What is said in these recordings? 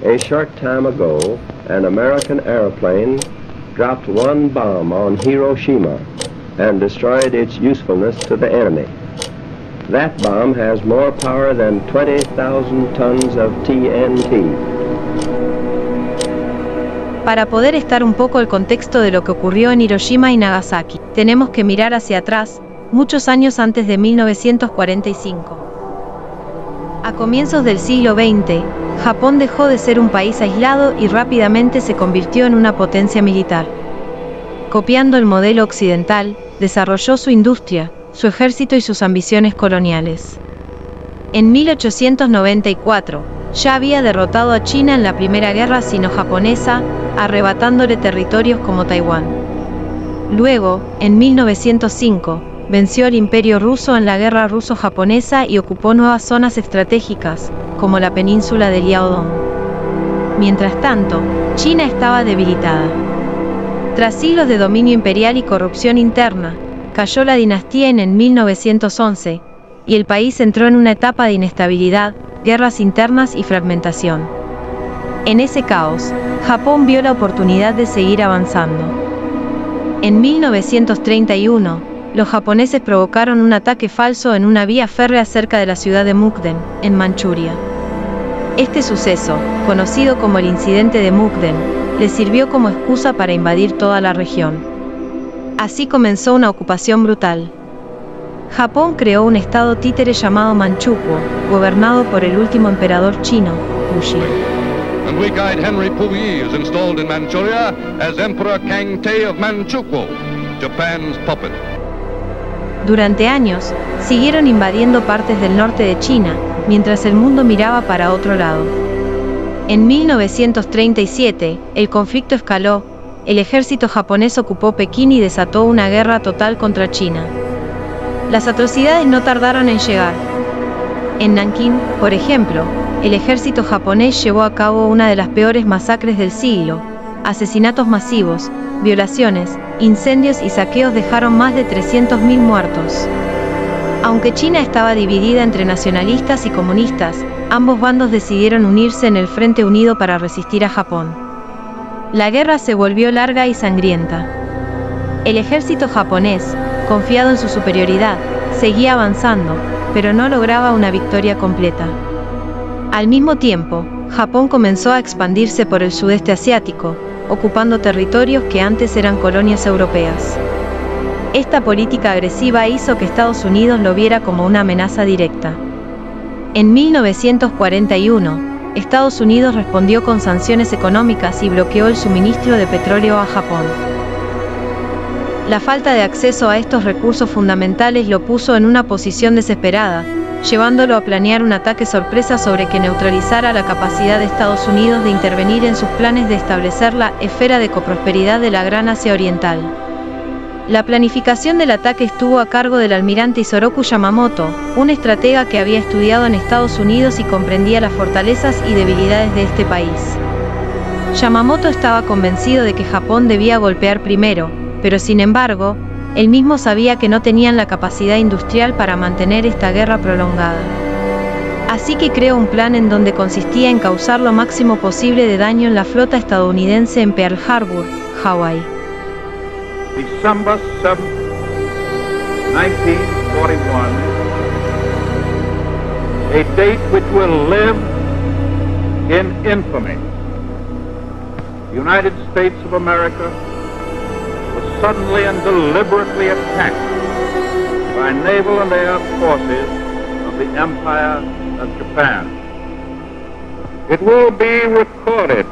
A short time ago, an American airplane dropped one bomb on Hiroshima and destroyed its usefulness to the enemy. That bomb has more power than 20,000 tons of TNT. Para poder estar un poco el contexto de lo que ocurrió en Hiroshima y Nagasaki, tenemos que mirar hacia atrás, muchos años antes de 1945. A comienzos del siglo XX, Japón dejó de ser un país aislado y rápidamente se convirtió en una potencia militar. Copiando el modelo occidental, desarrolló su industria, su ejército y sus ambiciones coloniales. En 1894, ya había derrotado a China en la Primera Guerra Sino-Japonesa, arrebatándole territorios como Taiwán. Luego, en 1905, venció al Imperio Ruso en la Guerra Ruso-Japonesa y ocupó nuevas zonas estratégicas, como la península de Liaodong. Mientras tanto, China estaba debilitada. Tras siglos de dominio imperial y corrupción interna, cayó la dinastía en 1911, y el país entró en una etapa de inestabilidad, guerras internas y fragmentación. En ese caos, Japón vio la oportunidad de seguir avanzando. En 1931, los japoneses provocaron un ataque falso en una vía férrea cerca de la ciudad de Mukden, en Manchuria. Este suceso, conocido como el incidente de Mukden, les sirvió como excusa para invadir toda la región. Así comenzó una ocupación brutal. Japón creó un estado títere llamado Manchukuo, gobernado por el último emperador chino, Puyi. And Weak Eyed Henry Puyi is installed in Manchuria as Emperor Kangtae of Manchukuo, Japan's puppet. Durante años, siguieron invadiendo partes del norte de China, mientras el mundo miraba para otro lado. En 1937, el conflicto escaló, el ejército japonés ocupó Pekín y desató una guerra total contra China. Las atrocidades no tardaron en llegar. En Nankín, por ejemplo, el ejército japonés llevó a cabo una de las peores masacres del siglo. Asesinatos masivos, violaciones, incendios y saqueos dejaron más de 300.000 muertos. Aunque China estaba dividida entre nacionalistas y comunistas, ambos bandos decidieron unirse en el Frente Unido para resistir a Japón. La guerra se volvió larga y sangrienta. El ejército japonés, confiado en su superioridad, seguía avanzando, pero no lograba una victoria completa. Al mismo tiempo, Japón comenzó a expandirse por el sudeste asiático, ocupando territorios que antes eran colonias europeas. Esta política agresiva hizo que Estados Unidos lo viera como una amenaza directa. En 1941, Estados Unidos respondió con sanciones económicas y bloqueó el suministro de petróleo a Japón. La falta de acceso a estos recursos fundamentales lo puso en una posición desesperada, llevándolo a planear un ataque sorpresa sobre que neutralizara la capacidad de Estados Unidos de intervenir en sus planes de establecer la esfera de coprosperidad de la Gran Asia Oriental. La planificación del ataque estuvo a cargo del almirante Isoroku Yamamoto, un estratega que había estudiado en Estados Unidos y comprendía las fortalezas y debilidades de este país. Yamamoto estaba convencido de que Japón debía golpear primero, pero sin embargo, él mismo sabía que no tenían la capacidad industrial para mantener esta guerra prolongada. Así que creó un plan en donde consistía en causar lo máximo posible de daño en la flota estadounidense en Pearl Harbor, Hawái. December 7, 1941, a date which will live in infamy. The United States of America was suddenly and deliberately attacked by naval and air forces of the Empire of Japan. It will be recorded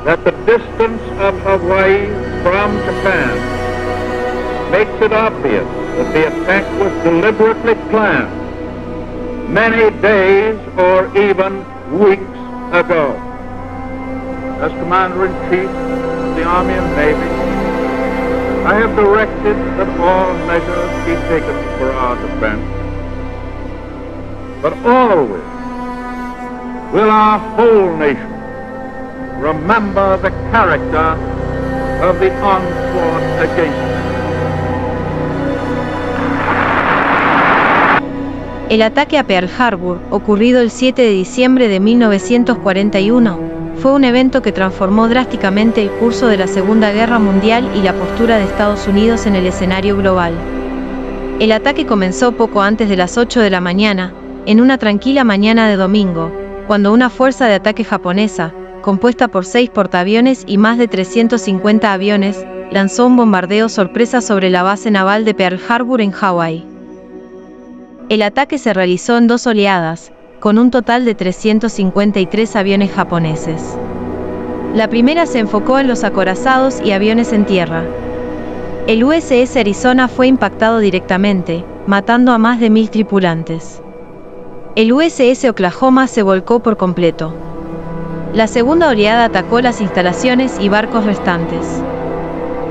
that the distance of Hawaii from Japan makes it obvious that the attack was deliberately planned many days or even weeks ago. As Commander-in-Chief of the Army and Navy, I have directed that all measures be taken for our defense, but always will our whole nation remember the character of the onslaught against us. El ataque a Pearl Harbor, ocurrido el 7 de diciembre de 1941, fue un evento que transformó drásticamente el curso de la Segunda Guerra Mundial y la postura de Estados Unidos en el escenario global. El ataque comenzó poco antes de las 8 de la mañana, en una tranquila mañana de domingo, cuando una fuerza de ataque japonesa, compuesta por 6 portaaviones y más de 350 aviones, lanzó un bombardeo sorpresa sobre la base naval de Pearl Harbor en Hawái. El ataque se realizó en 2 oleadas, con un total de 353 aviones japoneses. La primera se enfocó en los acorazados y aviones en tierra. El USS Arizona fue impactado directamente, matando a más de 1000 tripulantes. El USS Oklahoma se volcó por completo. La segunda oleada atacó las instalaciones y barcos restantes.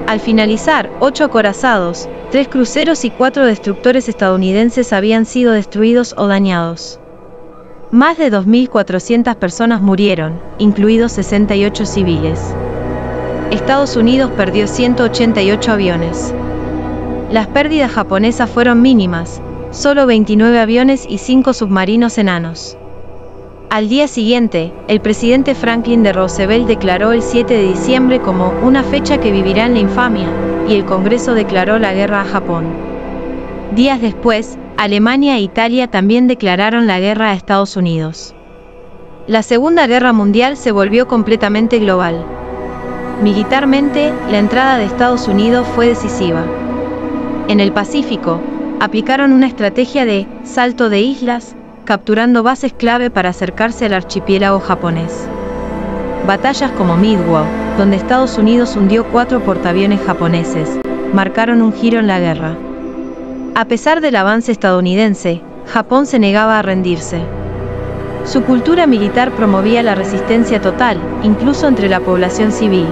Al finalizar, 8 acorazados, 3 cruceros y 4 destructores estadounidenses habían sido destruidos o dañados. Más de 2.400 personas murieron, incluidos 68 civiles. Estados Unidos perdió 188 aviones. Las pérdidas japonesas fueron mínimas, solo 29 aviones y 5 submarinos enanos. Al día siguiente, el presidente Franklin D. Roosevelt declaró el 7 de diciembre como una fecha que vivirá en la infamia, y el Congreso declaró la guerra a Japón. Días después, Alemania e Italia también declararon la guerra a Estados Unidos. La Segunda Guerra Mundial se volvió completamente global. Militarmente, la entrada de Estados Unidos fue decisiva. En el Pacífico, aplicaron una estrategia de salto de islas, capturando bases clave para acercarse al archipiélago japonés. Batallas como Midway, donde Estados Unidos hundió 4 portaaviones japoneses, marcaron un giro en la guerra. A pesar del avance estadounidense, Japón se negaba a rendirse. Su cultura militar promovía la resistencia total, incluso entre la población civil.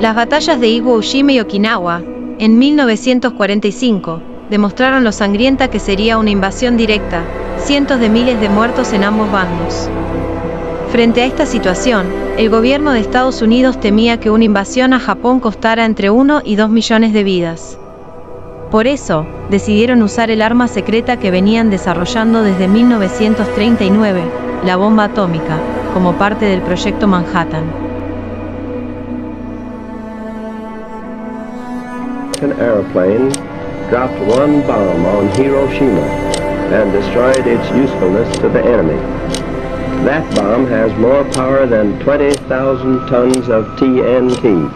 Las batallas de Iwo Jima y Okinawa, en 1945, demostraron lo sangrienta que sería una invasión directa, cientos de miles de muertos en ambos bandos. Frente a esta situación, el gobierno de Estados Unidos temía que una invasión a Japón costara entre 1 y 2 millones de vidas. Por eso, decidieron usar el arma secreta que venían desarrollando desde 1939, la bomba atómica, como parte del Proyecto Manhattan. An airplane dropped one bomb on Hiroshima and destroyed its usefulness to the enemy. That bomb has more power than 20,000 tons of TNT.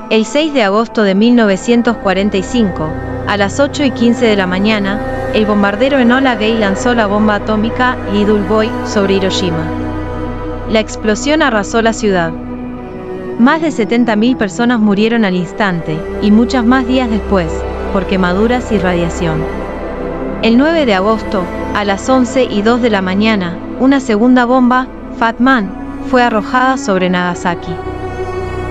El 6 de agosto de 1945, a las 8:15 de la mañana, el bombardero Enola Gay lanzó la bomba atómica Little Boy sobre Hiroshima. La explosión arrasó la ciudad. Más de 70.000 personas murieron al instante, y muchas más días después, por quemaduras y radiación. El 9 de agosto, a las 11:02 de la mañana, una segunda bomba, Fat Man, fue arrojada sobre Nagasaki.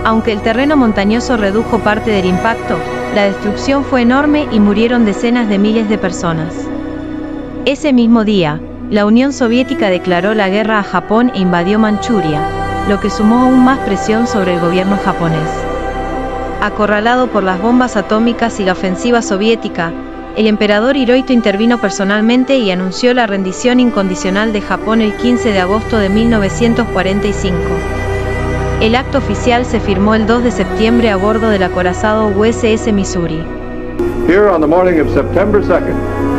Aunque el terreno montañoso redujo parte del impacto, la destrucción fue enorme y murieron decenas de miles de personas. Ese mismo día, la Unión Soviética declaró la guerra a Japón e invadió Manchuria, lo que sumó aún más presión sobre el gobierno japonés. Acorralado por las bombas atómicas y la ofensiva soviética, el emperador Hirohito intervino personalmente y anunció la rendición incondicional de Japón el 15 de agosto de 1945. El acto oficial se firmó el 2 de septiembre a bordo del acorazado USS Missouri. Here on the morning of September 2nd,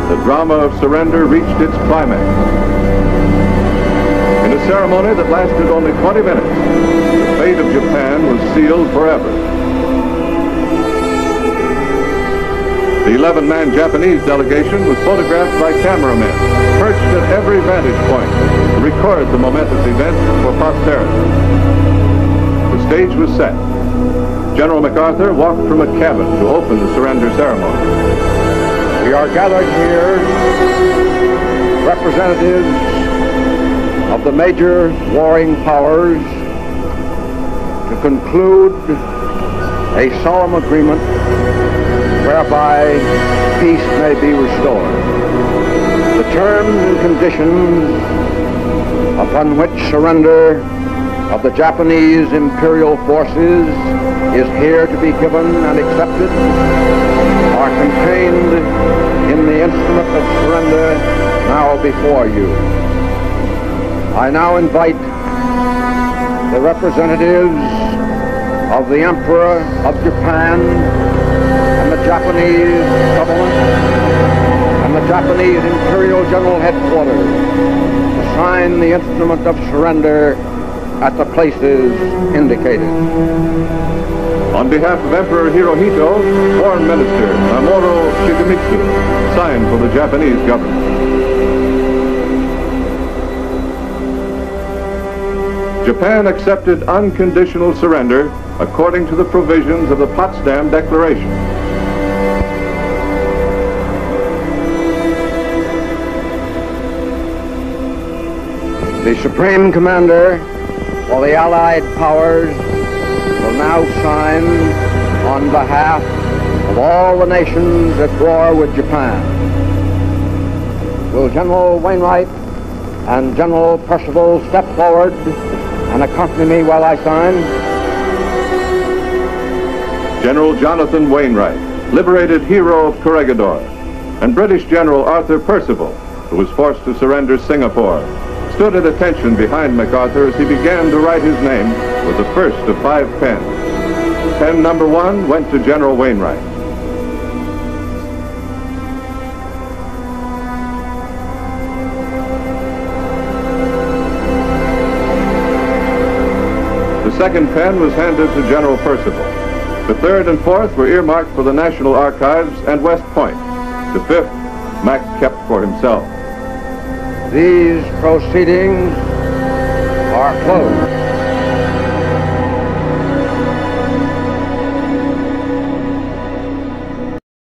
the drama of surrender reached its climax. In a ceremony that lasted only 20 minutes, the fate of Japan was sealed forever. The 11-man Japanese delegation was photographed by cameramen, perched at every vantage point to record the momentous event for posterity. The stage was set. General MacArthur walked from a cabin to open the surrender ceremony. We are gathered here, representatives of the major warring powers, to conclude a solemn agreement whereby peace may be restored. The terms and conditions upon which surrender of the Japanese imperial forces is here to be given and accepted are contained in the instrument of surrender now before you. I now invite the representatives of the Emperor of Japan and the Japanese government and the Japanese Imperial General Headquarters to sign the instrument of surrender at the places indicated. On behalf of Emperor Hirohito, Foreign Minister Mamoru Shigemitsu signed for the Japanese government. Japan accepted unconditional surrender according to the provisions of the Potsdam Declaration. The Supreme Commander for the Allied Powers will now sign on behalf of all the nations at war with Japan. Will General Wainwright and General Percival step forward and accompany me while I sign? General Jonathan Wainwright, liberated hero of Corregidor, and British General Arthur Percival, who was forced to surrender Singapore, stood at attention behind MacArthur as he began to write his name with the first of 5 pens. Pen number 1 went to General Wainwright. The second pen was handed to General Percival. The third and fourth were earmarked for the National Archives and West Point. The fifth, Mac kept for himself. These proceedings are closed.